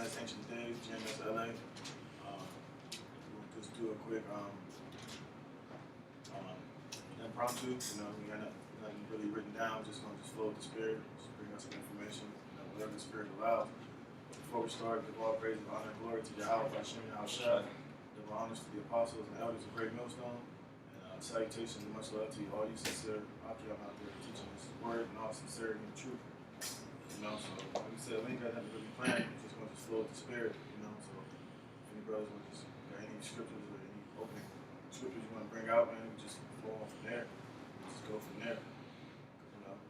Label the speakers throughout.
Speaker 1: GMS Ancient Days, GMS LA. We'll just do a quick impromptu. We got nothing really written down. Just gonna just flow with the spirit, just bring us some information, whatever the spirit allows. But before we start, give all praise, honor, and glory to Yahweh, Hashem, Yahushua. Give honors to the apostles and elders of Great Millstone. And salutations and much love to you, all you sincere Akiyam out there teaching this word and all sincerity and truth. So like we said, we ain't got nothing really planned. We're just gonna just flow with the spirit. So if any brothers want to just got any scriptures or any opening scriptures you want to bring out, man, we just flow on from there. Just go from there.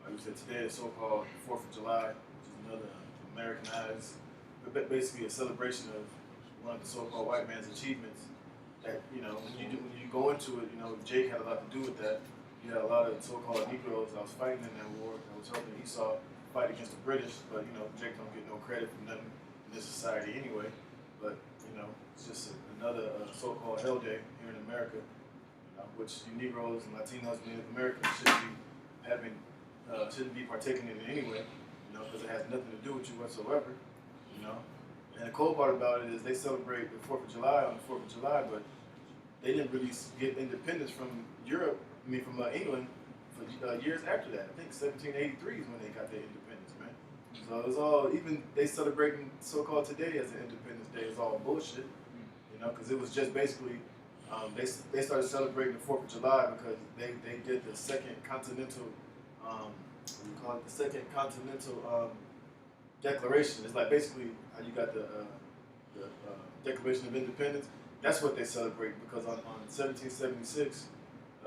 Speaker 1: Like we said, today is so-called 4th of July, which is another Americanized, but basically a celebration of one of the so-called white man's achievements. That when you go into it, Jake had a lot to do with that. You had a lot of so-called Negroes that was fighting in that war. That was helping Esau fight against the British. But Jake don't get no credit for nothing in this society anyway. But it's just another so-called hell day here in America, which you Negroes and Latinos and Native Americans shouldn't be partaking in it anyway. Because it has nothing to do with you whatsoever. And the cool part about it is they celebrate the 4th of July on the 4th of July, but they didn't really get independence from from England for years after that. I think 1783 is when they got their independence, man. So it was all, even they celebrating so-called today as an Independence Day is all bullshit, because it was just basically, they started celebrating the 4th of July because they did the second continental, the second continental declaration. It's like basically how you got the Declaration of Independence. That's what they celebrate because on 1776,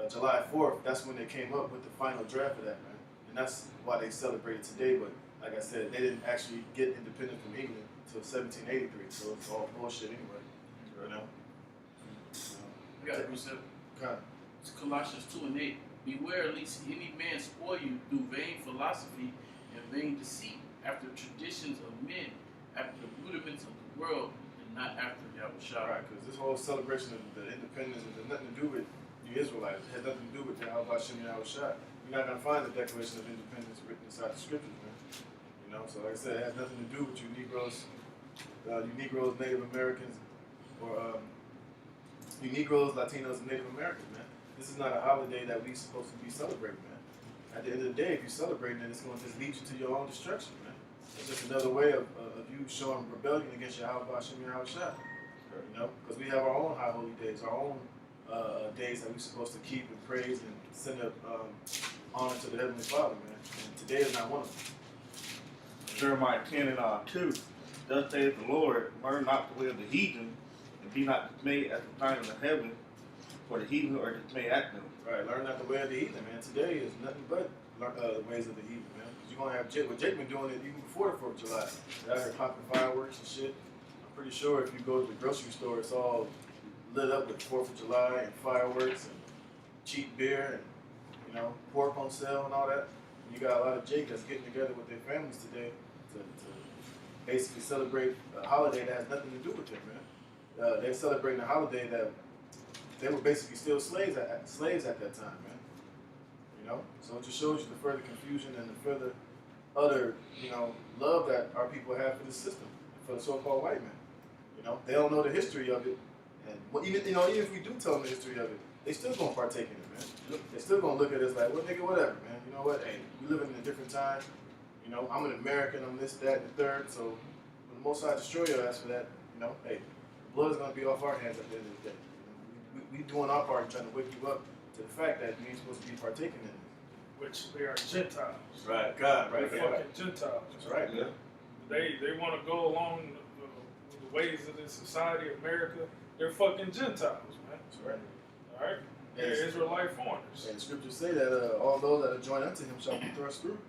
Speaker 1: July 4th, that's when they came up with the final draft of that, man. And that's why they celebrate it today. But like I said, they didn't actually get independent from England until 1783. So it's all bullshit anyway.
Speaker 2: We got a precept. It's Colossians 2:8. Beware lest any man spoil you through vain philosophy and vain deceit, after traditions of men, after the rudiments of the world, and not after Yahushua.
Speaker 1: Right, because this whole celebration of the independence has nothing to do with you Israelites. It has nothing to do with Yahweh Hashem Yahushua. You're not going to find the Declaration of Independence written inside the scriptures, man. So like I said, it has nothing to do with you Negroes, Native Americans, or you Negroes, Latinos, and Native Americans, man. This is not a holiday that we're supposed to be celebrating, man. At the end of the day, if you're celebrating it, it's going to just lead you to your own destruction, man. It's just another way of you showing rebellion against Yahweh Hashem Yahushua. Because we have our own high holy days, our own days that we're supposed to keep and praise and send up honor to the Heavenly Father, man. And today is not one of them.
Speaker 3: Jeremiah 10 and 2. Thus saith the Lord, learn not the way of the heathen, and be not dismayed at the time of the heaven, for the heathen are dismayed at them.
Speaker 1: Right, learn not the way of the heathen, man. Today is nothing but the ways of the heathen, man. Because you're going to have Jake been doing it even before the 4th of July. They're out here popping fireworks and shit. I'm pretty sure if you go to the grocery store, it's all lit up with 4th of July and fireworks and cheap beer and, pork on sale and all that. And you got a lot of Jake that's getting together with their families today to basically celebrate a holiday that has nothing to do with them, man. They're celebrating a holiday that they were basically still slaves at that time, man. So it just shows you the further confusion and the further utter, love that our people have for the system, for the so-called white man. They don't know the history of it, and even if we do tell them the history of it, they still gonna partake in it, man. They still gonna look at us like, well, nigga, whatever, man. You know what? Hey, we living in a different time. I'm an American. I'm this, that, and the third. So when the Most High destroy your ass for that, hey, the blood is gonna be off our hands at the end of the day. We doing our part in trying to wake you up to the fact that you ain't supposed to be partaking in it.
Speaker 4: Which they are Gentiles.
Speaker 1: Right, God, right.
Speaker 4: They're fucking Gentiles.
Speaker 1: That's right, yeah.
Speaker 4: They want to go along the ways of this society, America. They're fucking Gentiles, man.
Speaker 1: That's right.
Speaker 4: All right? They're Israelite foreigners.
Speaker 1: And the scriptures say that all those that are joined unto him shall be thrust through.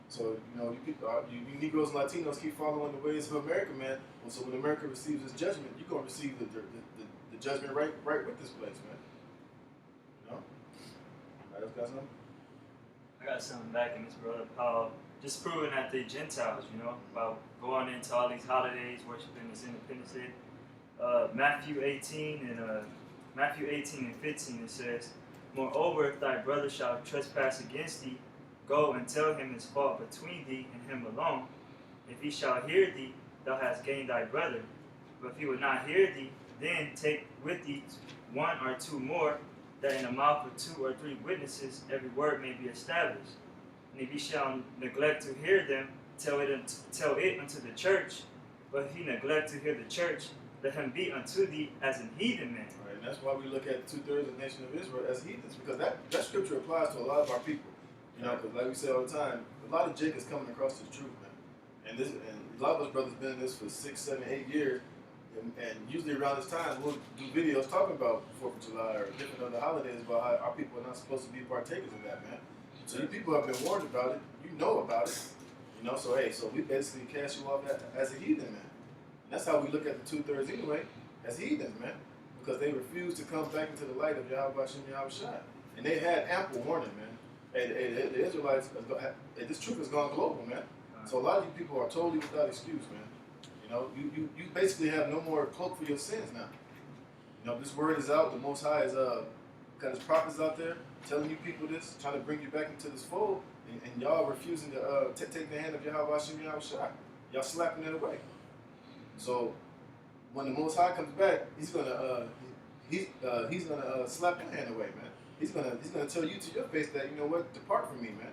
Speaker 1: So, you people, you Negroes and Latinos keep following the ways of America, man. And so when America receives its judgment, you're going to receive the judgment right with this place, man. Anybody else got something?
Speaker 5: I got something back in this, brother. Just proving that they Gentiles, about going into all these holidays, worshiping this Independence Day. Matthew 18 and 15, it says, Moreover, if thy brother shall trespass against thee, go and tell him his fault between thee and him alone. If he shall hear thee, thou hast gained thy brother. But if he will not hear thee, then take with thee one or two more, that in the mouth of 2 or 3 witnesses every word may be established. And if he shall neglect to hear them, tell it unto the church. But if he neglect to hear the church, let him be unto thee as an heathen man.
Speaker 1: Right, and that's why we look at 2/3 of the nation of Israel as heathens, because that scripture applies to a lot of our people. You know, because like we say all the time, a lot of Jake is coming across the truth, man. And a lot of us brothers been in this for 6, 7, 8 years, and usually around this time we'll do videos talking about 4th of July or different other holidays about how our people are not supposed to be partakers of that, man. So you people have been warned about it, you know about it, you know. So hey, so we basically cast you off as a heathen, man. And that's how we look at the 2/3 anyway, as heathens, man, because they refused to come back into the light of Yahweh Hashem Yahweh Shai. And they had ample warning, man. Hey, the Israelites, this truth has gone global, man. So a lot of you people are totally without excuse, man. You know, you basically have no more cloak for your sins now. You know, this word is out. The Most High is got his prophets out there telling you people this, trying to bring you back into this fold, and y'all refusing to take the hand of Yahweh Hashem Yahweh Shai. Y'all slapping it away. So when the Most High comes back, he's gonna slap your hand away, man. He's gonna tell you to your face that, you know what, depart from me, man.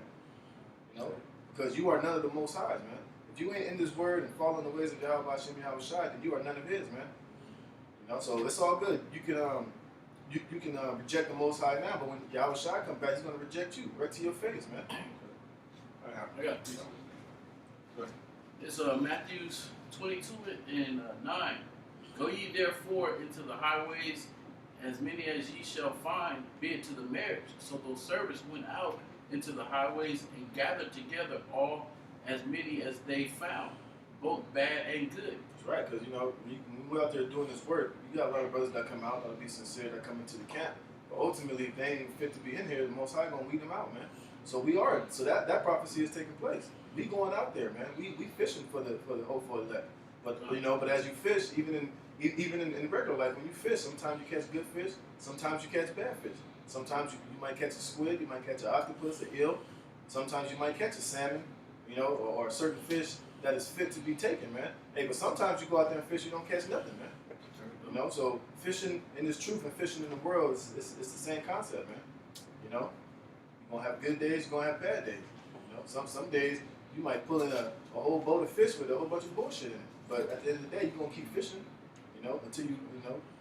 Speaker 1: You know, because you are none of the Most High's, man. If you ain't in this word and following the ways of Yahweh Hashem Yahweh Shai, then you are none of his, man. You know, so it's all good. You can reject the Most High now, but when Yahweh Shai comes back, he's gonna reject you right to your face, man.
Speaker 2: I got this. It's Matthew 22 and 9. Go ye therefore into the highways, as many as ye shall find, bid to the marriage. So those servants went out into the highways and gathered together all as many as they found, both bad and good.
Speaker 1: That's right, because, you know, when we're out there doing this work, you got a lot of brothers that come out, that'll be sincere, that come into the camp. But ultimately, if they ain't fit to be in here, the Most High gonna weed them out, man. So we are. So that prophecy is taking place. We going out there, man. We fishing for the hopeful elect. But you know, but as you fish, even in regular life, when you fish, sometimes you catch good fish, sometimes you catch bad fish. Sometimes you might catch a squid, you might catch an octopus, an eel. Sometimes you might catch a salmon, you know, or a certain fish that is fit to be taken, man. Hey, but sometimes you go out there and fish, you don't catch nothing, man. You know, so fishing in this truth and fishing in the world is the same concept, man. You know, you're gonna have good days, you're gonna have bad days. You know, some days you might pull in a whole boat of fish with a whole bunch of bullshit in it. But at the end of the day, you're gonna keep fishing, you know, until you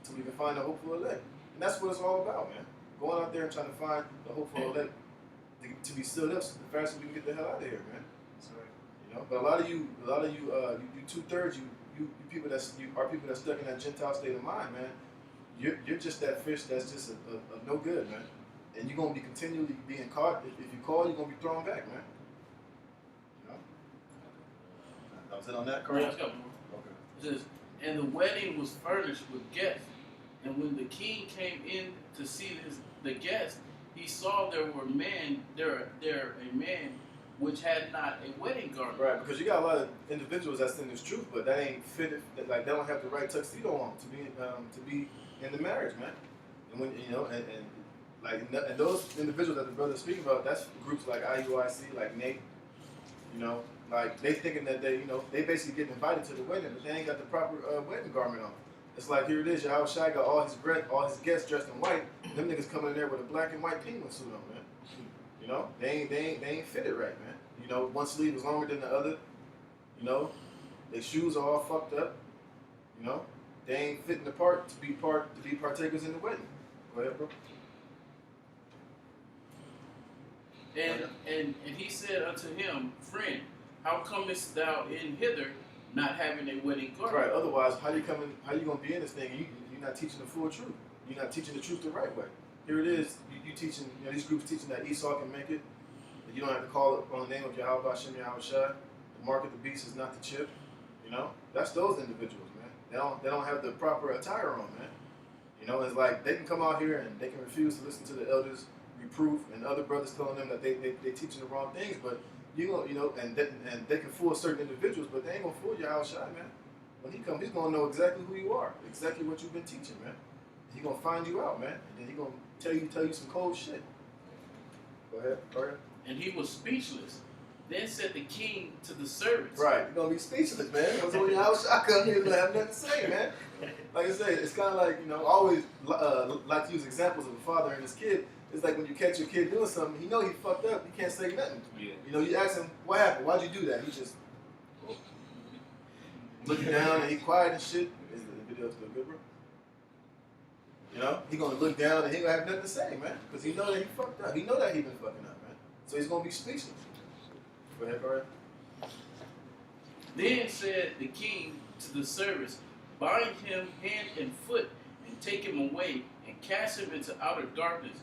Speaker 1: can find the hopeful elect. And that's what it's all about, man. Going out there and trying to find the hopeful elect to be stood up so the faster we can get the hell out of here, man.
Speaker 5: That's right.
Speaker 1: You know, but a lot of you 2/3, you people that's stuck in that Gentile state of mind, man. You're just that fish that's just a no good, man. And you're gonna be continually being caught. If you call, you're gonna be thrown back, man. You know. That was it on that, Carl?
Speaker 2: Yeah, let's go.
Speaker 1: Okay.
Speaker 2: It says, and the wedding was furnished with guests. And when the king came in to see the guests, he saw there a man which had not a wedding garment.
Speaker 1: Right, because you got a lot of individuals that's in this truth, but that ain't fitted. Like they don't have the right tuxedo on to be in the marriage, man. And when you know, and those individuals that the brother's speaking about, that's groups like IUIC, like Nate. You know, like they thinking that they basically getting invited to the wedding, but they ain't got the proper wedding garment on. It's like, here it is, Yahweh Shai got all his guests dressed in white. Them niggas coming in there with a black and white penguin suit on, man. You know, they ain't fitted right, man. You know, one sleeve is longer than the other. You know, their shoes are all fucked up. You know, they ain't fitting the part to be partakers in the wedding. Go ahead, bro.
Speaker 2: And he said unto him, friend, how comest thou in hither, not having a wedding garment?
Speaker 1: Right. Otherwise, how you gonna be in this thing? And you're not teaching the full truth. You're not teaching the truth the right way. Here it is. You teaching. You know, these groups teaching that Esau can make it. That you don't have to call it on the name of Yahweh Hashem Yahweh Shai. The mark of the beast is not the chip. You know, that's those individuals, man. They don't have the proper attire on, man. You know, it's like they can come out here and they can refuse to listen to the elders' reproof and other brothers telling them that they teaching the wrong things, but and they can fool certain individuals, but they ain't gonna fool Yahweh Shai, man. When he comes, he's gonna know exactly who you are, exactly what you've been teaching, man. He's gonna find you out, man, and then he's gonna tell you some cold shit. Go ahead.
Speaker 2: And he was speechless, Then said the king to the servants.
Speaker 1: Right, you're gonna be speechless, man. Because when your house shot come here, you're gonna have nothing to say, man. Like I said, it's kind of like, I always like to use examples of a father and his kid. It's like when you catch your kid doing something, he fucked up, you can't say nothing.
Speaker 3: Yeah.
Speaker 1: You ask him, what happened? Why'd you do that? He just looking down and he quiet and shit. Is the video still good, bro? He gonna look down and he gonna have nothing to say, man. Because he know that he fucked up. He know that he been fucking up, man. So he's gonna be speechless. Go ahead, Barry.
Speaker 2: Then said the king to the servants, bind him hand and foot, and take him away, and cast him into outer darkness.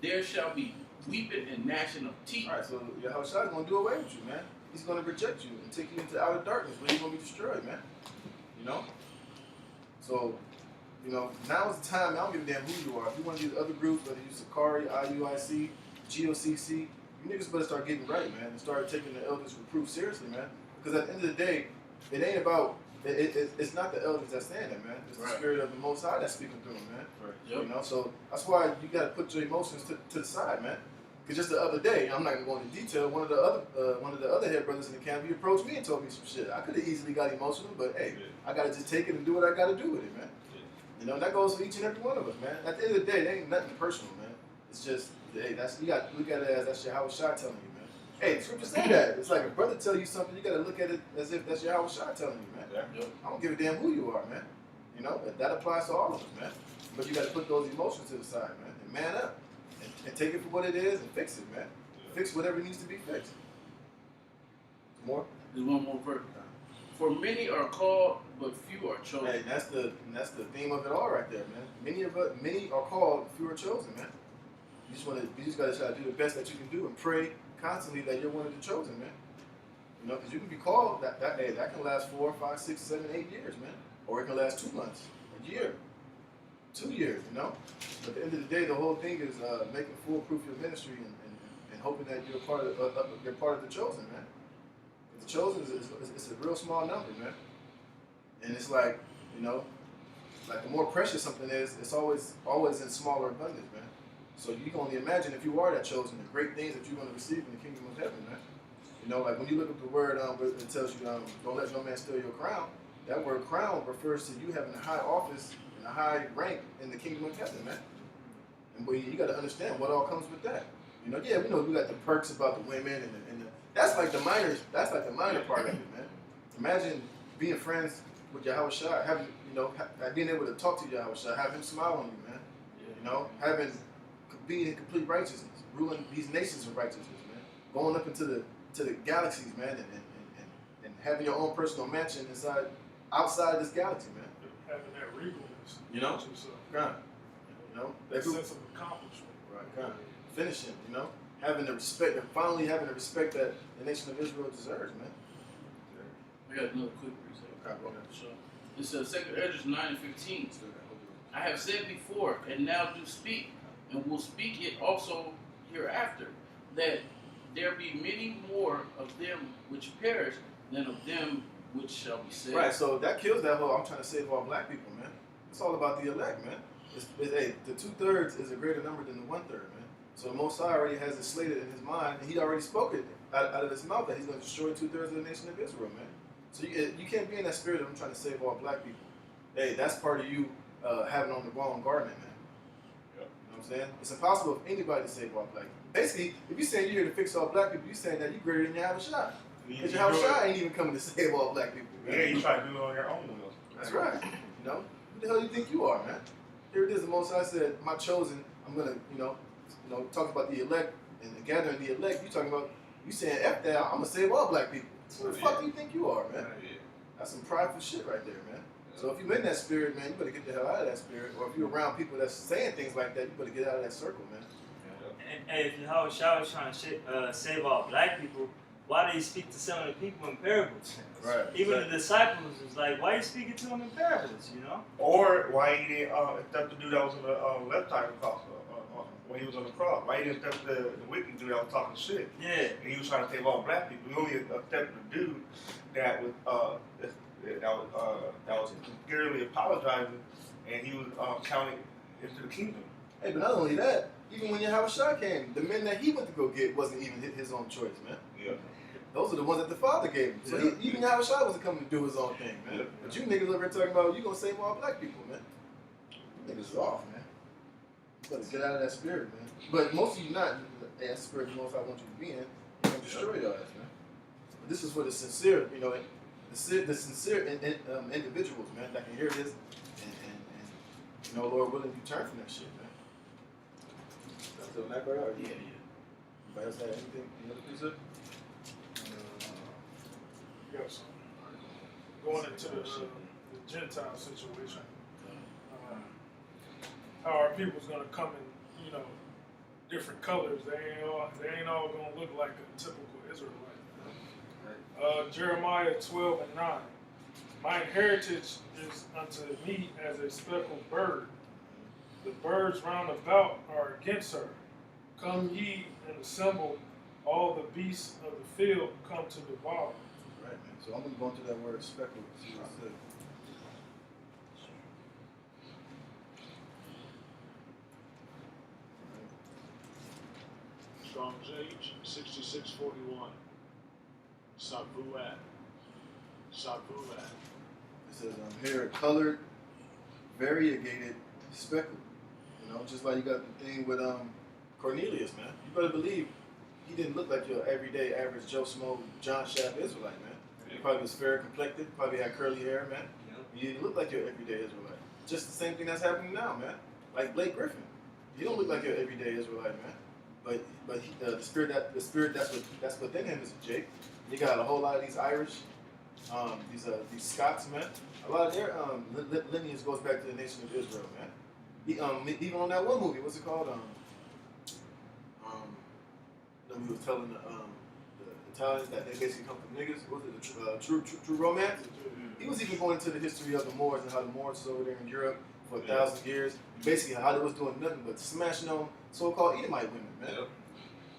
Speaker 2: There shall be weeping and gnashing of teeth.
Speaker 1: All right, so Yahushua is gonna do away with you, man. He's gonna reject you and take you into outer darkness where you're gonna be destroyed, man. So, now is the time. I don't give a damn who you are. If you want to use other groups, whether you Sakari, IUIC, GOCC, you niggas better start getting right, man, and start taking the elders' reproof seriously, man. Because at the end of the day, it ain't about. It's not the elders that stand there, man. It's the spirit of the Most High that's speaking through them, man.
Speaker 2: Right. Yep.
Speaker 1: So that's why you got to put your emotions to the side, man. Because just the other day, I'm not gonna go into detail. One of the other head brothers in the camp, he approached me and told me some shit. I could have easily got emotional, but hey, I gotta just take it and do what I gotta do with it, man. And that goes for each and every one of us, man. At the end of the day, it ain't nothing personal, man. It's just, hey, you got to look at it as that's Yahushua telling you, man. Hey, the scripture say that. It's like a brother tell you something, you got to look at it as if that's Yahushua telling you, man.
Speaker 2: Yep.
Speaker 1: I don't give a damn who you are, man. That applies to all of us, man. But you got to put those emotions to the side, man, and man up, and take it for what it is and fix it, man. Fix whatever needs to be fixed. More?
Speaker 2: There's one more verse. For many are called, but few are chosen.
Speaker 1: Hey, that's the theme of it all right there, man. Many are called, few are chosen, man. You just gotta try to do the best that you can do and pray constantly that you're one of the chosen, man. Because you can be called that can last 4, 5, 6, 7, 8 years, man. Or it can last 2 months, a year, 2 years, But at the end of the day, the whole thing is making foolproof your ministry and hoping that you're part of the chosen, man. The chosen is a real small number, man. And it's like, like the more precious something is, it's always in smaller abundance, man. So you can only imagine if you are that chosen, the great things that you're going to receive in the kingdom of heaven, man. Like when you look up the word, it tells you, don't let no man steal your crown. That word crown refers to you having a high office and a high rank in the kingdom of heaven, man. And you got to understand what all comes with that. We know we got the perks about the women and the that's like the minor part of it, man. Imagine being friends with Yahushua, having being able to talk to Yahushua, have him smile on you, man. Being in complete righteousness, ruling these nations in righteousness, man. Going up into the galaxies, man, and having your own personal mansion outside this galaxy, man.
Speaker 4: Having that regalness.
Speaker 1: Kind of.
Speaker 4: That sense of accomplishment.
Speaker 1: Right, kind of. Finishing, having the respect, and finally having the respect that the nation of Israel deserves, man.
Speaker 2: I got another quick reset. It says 2 Ezra 9 and 15. I have said before, and now do speak, and will speak it also hereafter, that there be many more of them which perish than of them which shall be saved.
Speaker 1: Right, so that kills that whole I'm trying to save all black people, man. It's all about the elect, man. Hey, the 2/3 is a greater number than the 1/3, man. So the Most High already has it slated in his mind, and he already spoke it out of his mouth that he's going to destroy 2/3 of the nation of Israel, man. So you can't be in that spirit of I'm trying to save all black people. Hey, that's part of you having on the wrong garment, man. Yep. You know what I'm saying? It's impossible for anybody to save all black people. Basically, if you're saying you're here to fix all black people, you're saying that you're greater than Yahushua. Because Yahushua ain't even coming to save all black people, man.
Speaker 3: Yeah, you try to do it on your own.
Speaker 1: That's right. Who the hell do you think you are, man? Here it is. The Most High said, "My chosen." I'm gonna, talk about the elect and gathering the elect. You saying F that? I'm gonna save all black people. Who the fuck do you think you are, man? That's some prideful shit right there, man. So if you're in that spirit, man, you better get the hell out of that spirit. Or if you're around people that's saying things like that, you better get out of that circle, man.
Speaker 5: And if Yahushua was trying to save all black people, why did he speak to some of the people in parables?
Speaker 1: Right.
Speaker 5: Even the disciples was like, why are you speaking to them in parables,
Speaker 3: Or why he didn't accept the dude that was on the left side of the cross when he was on the cross. Why he didn't accept the wicked dude that was talking shit?
Speaker 5: Yeah.
Speaker 3: And he was trying to save all black people. He only accepted the dude that was sincerely apologizing, and he was counting into the kingdom.
Speaker 1: Hey, but not only that, even when Yahushua came, the men that he went to go get wasn't even his own choice, man.
Speaker 3: Yeah.
Speaker 1: those are the ones that the Father gave him. So even Yahushua wasn't coming to do his own thing, man. But you niggas over here talking about you gonna save all black people, man. You niggas is off, man. You better get out of that spirit, man. But most of you not. That spirit the most I want you to be in. You're gonna destroy your ass, man. But this is for the sincere, you know, the sincere individuals, man, that can hear this and you know, Lord willing, you turn from that shit, man. That's the night right out.
Speaker 2: Yeah.
Speaker 1: Anybody else have anything? Any other precept?
Speaker 4: Yes. Going into the Gentile situation, how our people's gonna come in, you know, different colors. They ain't all gonna look like a typical Israelite. Jeremiah 12:9. My heritage is unto me as a speckled bird. The birds round about are against her. Come ye and assemble, all the beasts of the field come to devour.
Speaker 1: Right, man. So I'm gonna go into that word speckled. See what it says.
Speaker 6: Strong's Age, 6641. Savuat.
Speaker 1: It says here colored, variegated, speckled. You know, just like you got the thing with Cornelius, man. You better believe he didn't look like your everyday average Joe Smo, John Shaft Israelite, man. He probably was fair complected, probably had curly hair, man. He didn't look like your everyday Israelite. Just the same thing that's happening now, man. Like Blake Griffin, he don't look like your everyday Israelite, man. But he, the spirit that's within him is Jake. You got a whole lot of these Irish, these Scots, man. A lot of their lineage goes back to the nation of Israel, man. Even on that one movie, what's it called? We was telling the Italians that they basically come from niggas. What was it, True Romance? He was even going into the history of the Moors and how the Moors was over there in Europe for 1,000 years. Basically, how they was doing nothing but smashing on so-called Edomite women, man.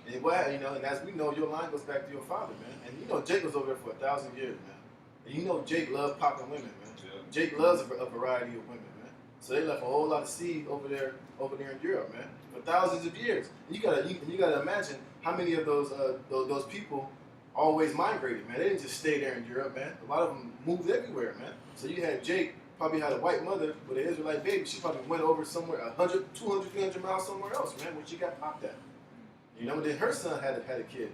Speaker 1: And why, you know, and as we know, your line goes back to your father, man. And you know, Jake was over there for 1,000 years, man. And you know, Jake loved popping women, man. Jake loves a variety of women, man. So they left a whole lot of seed over there in Europe, man, for thousands of years. And you gotta imagine how many of those people always migrated, man. They didn't just stay there in Europe, man. A lot of them moved everywhere, man. So you had Jake probably had a white mother with an Israelite baby. She probably went over somewhere 100, 200, 300 miles somewhere else, man, when she got popped at. You know, then her son had a kid, and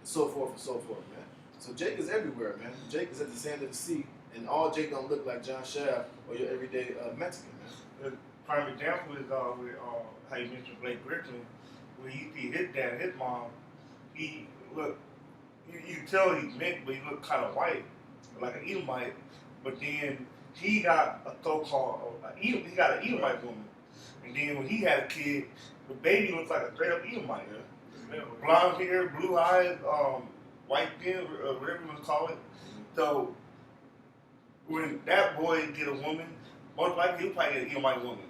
Speaker 1: so forth, man. So Jake is everywhere, man. Jake is at the sand of the sea, and all Jake don't look like John Shaft or your everyday Mexican, man.
Speaker 3: The prime example is with how you mentioned Blake Griffin, where you see his dad and his mom. He look, you tell he's mixed, but he looked kind of white, like an Edomite. But then he got a so-called he got an Edomite woman, and then when he had a kid, the baby looks like a straight up Edomite. Blonde hair, blue eyes, white skin, whatever you want to call it. So when that boy get a woman, most likely he'll probably get an Edomite woman.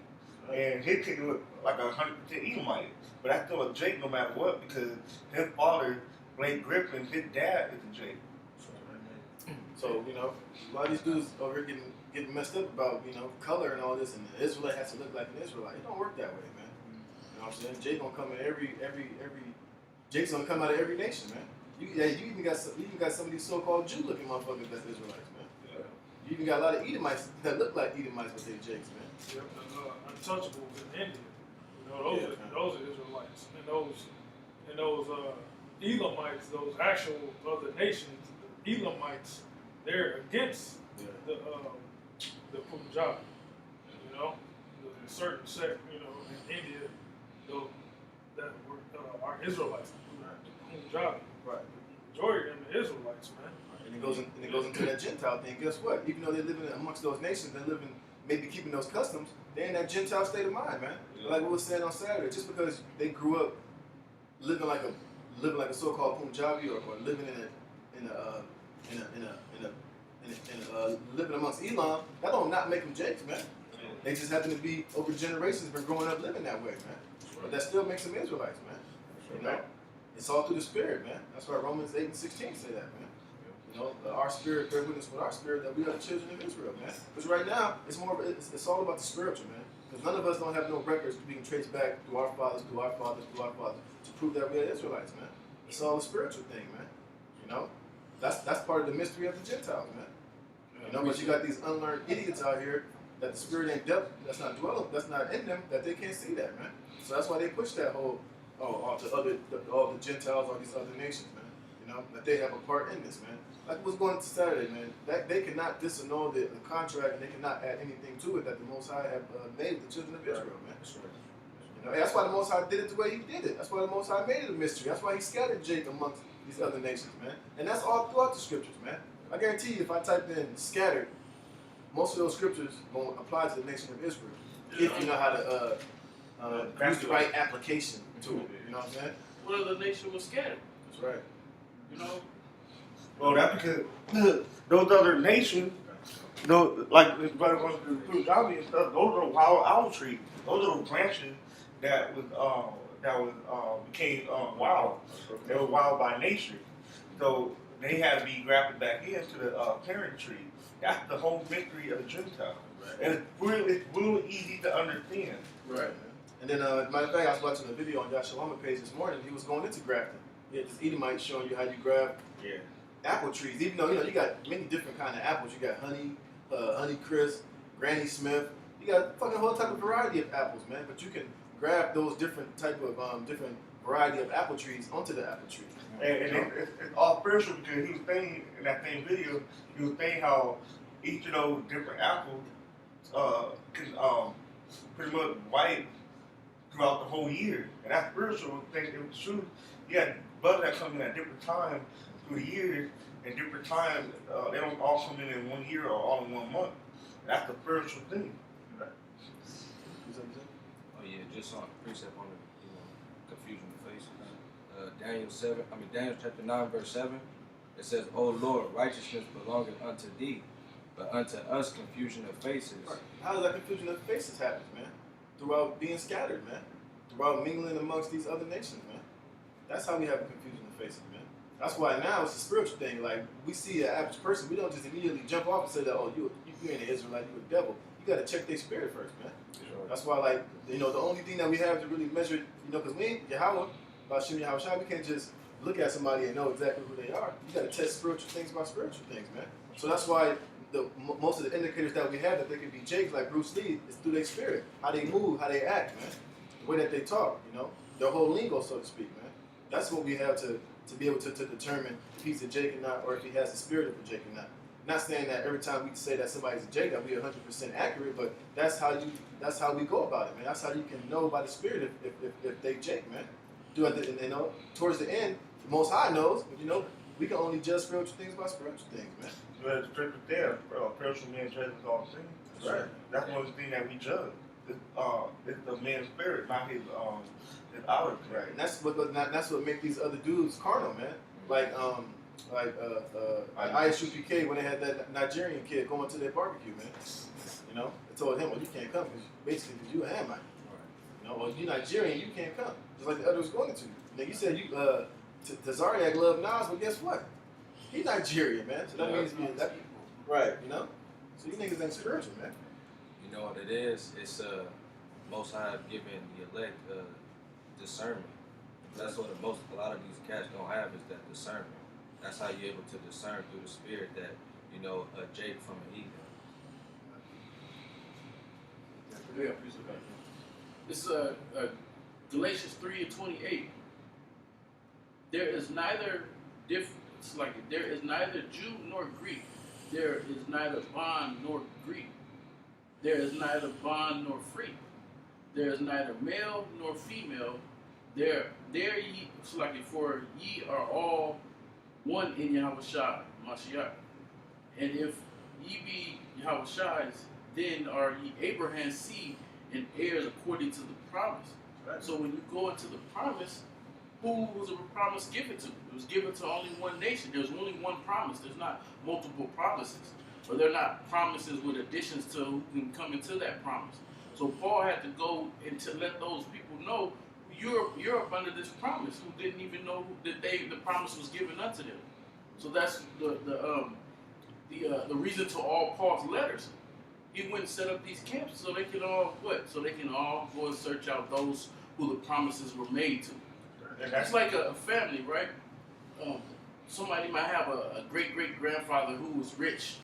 Speaker 3: And his kid look like 100% Edomite. But that's still a Jake no matter what, because his father, Blake Griffin, his dad is a Jake.
Speaker 1: So, you know, a lot of these dudes over here getting messed up about, you know, color and all this, and the Israelite has to look like an Israelite. It don't work that way, man. You know what I'm saying? Jake gonna come in every Jake's gonna come out of every nation, man. You even got some of these so-called Jew-looking motherfuckers that's Israelites, man. Yeah. You even got a lot of Edomites that look like Edomites with their Jakes, man.
Speaker 4: Yep, untouchables in India. You know, those are Israelites. And those Elamites, those actual other nations, the Elamites, they're against the Punjab. You know, the certain sect, you know, in India, those that were are Israelites. Punjab.
Speaker 1: Right.
Speaker 4: The majority of them are Israelites, man.
Speaker 1: And it goes into that Gentile thing. Guess what? Even though they're living amongst those nations, they're living, maybe keeping those customs, they're in that Gentile state of mind, man. Yeah. Like we were saying on Saturday, just because they grew up living like a so-called Punjabi or living living amongst Elam, that don't not make them Jakes, man. Yeah. They just happen to be over generations been growing up living that way, man. Right. But that still makes them Israelites, man. You know, it's all through the Spirit, man. That's why Romans 8 and 16 say that, man. You know, our spirit bear witness with our spirit that we are the children of Israel, man. Because right now, it's all about the spiritual, man. Because none of us don't have no records we can trace back through our fathers, to prove that we are Israelites, man. It's all a spiritual thing, man. You know, That's part of the mystery of the Gentiles, man. You know, but you got these unlearned idiots out here that the spirit ain't that's not in them, that they can't see that, man. So that's why they push that whole all the Gentiles, all these other nations, man. You know, that they have a part in this, man. Like what's going to Saturday, man. That they cannot disannul the contract, and they cannot add anything to it that the Most High have made with the children of Israel, man.
Speaker 3: That's right.
Speaker 1: You know, that's why the Most High did it the way He did it. That's why the Most High made it a mystery. That's why He scattered Jacob amongst these other nations, man. And that's all throughout the scriptures, man. I guarantee you, if I typed in scattered, most of those scriptures won't apply to the nation of Israel if you know how to use the right application to it. You know what I'm saying?
Speaker 2: What other nation was scattered?
Speaker 1: That's right.
Speaker 2: You know?
Speaker 3: Well, that's because those other nations, like this brother wants to do zombie and stuff, those are wild owl trees. Those are branches that became wild. They were wild by nature. So they had to be grafted back into the parent tree. That's the whole mystery of the Gentile.
Speaker 1: Right.
Speaker 3: And it's really easy to understand.
Speaker 1: Right. And then, matter of fact, I was watching a video on Yashalama page this morning. He was going into grafting. He had this Edomite showing you how you graft apple trees. Even though you got many different kind of apples. You got honey crisp, Granny Smith. You got fucking whole type of variety of apples, man. But you can graft those different type of different variety of apple trees onto the apple tree.
Speaker 3: And it's all spiritual because he was saying in that same video, he was saying how each of those different apples can pretty much wipe throughout the whole year. And that's spiritual thing. It was true. You got buds that come in at different times through the years, and different times they don't all come in 1 year or all in 1 month. And that's the spiritual thing.
Speaker 1: Right.
Speaker 7: Oh yeah, just on precept on the confusion of faces. Daniel chapter 9 verse 7. It says, "O Lord, righteousness belongeth unto thee, but unto us confusion of faces."
Speaker 1: Right. How does that confusion of faces happen, man? Throughout being scattered, man. Throughout mingling amongst these other nations, man. That's how we have a confusion of faces, man. That's why now it's a spiritual thing. Like, we see an average person, we don't just immediately jump off and say that, oh, you ain't an Israelite, you a devil. You got to check their spirit first, man.
Speaker 7: Sure.
Speaker 1: That's why, like, the only thing that we have to really measure, because we ain't Yahweh, Bashim Yahushua, we can't just look at somebody and know exactly who they are. You got to test spiritual things by spiritual things, man. So that's why most of the indicators that we have that they can be Jakes like Bruce Lee is through their spirit, how they move, how they act, man, the way that they talk, their whole lingo, so to speak, man. That's what we have to be able to determine if he's a Jake or not, or if he has the spirit of a Jake or not. Not saying that every time we say that somebody's a Jake that we 100% accurate, but that's how we go about it, man. That's how you can know by the spirit if they Jake, man. Towards the end, the Most High knows, but we can only judge spiritual things by spiritual things, man.
Speaker 3: But the scripture there, spiritual man judges all things.
Speaker 1: That's right.
Speaker 3: That's one of the things that we judge. It's the man's spirit, not his outer.
Speaker 1: Right. And that's what make these other dudes carnal, man. Like ISUPK when they had that Nigerian kid going to their barbecue, man. They told him, well, you can't come because you an Hamite. Well, you Nigerian, you can't come. Just like the other was going to. Now you said to Zaryak love Nas, but guess what? He Nigerian, man. So that means that right, So you niggas ain't spiritual, man.
Speaker 7: You know what it is? It's Most High giving the elect discernment. That's what a lot of these cats don't have is that discernment. That's how you're able to discern through the spirit that a Jake from an Edom.
Speaker 2: Yeah, it's Galatians 3:28. There is neither there is neither Jew nor Greek. There is neither bond nor Greek. There is neither bond nor free. There is neither male nor female. There ye for ye are all one in Yahushua Mashiach. And if ye be Yahushua's, then are ye Abraham's seed and heirs according to the promise.
Speaker 1: Right.
Speaker 2: So when you go into the promise, who was the promise given to? It was given to only one nation. There's only one promise. There's not multiple promises. Or they're not promises with additions to who can come into that promise. So Paul had to go and to let those people know you're up under this promise, who didn't even know that the promise was given unto them. So that's the reason to all Paul's letters. He went and set up these camps so they can all So they can all go and search out those who the promises were made to. It's like a family, right? somebody might have a great great grandfather who was rich,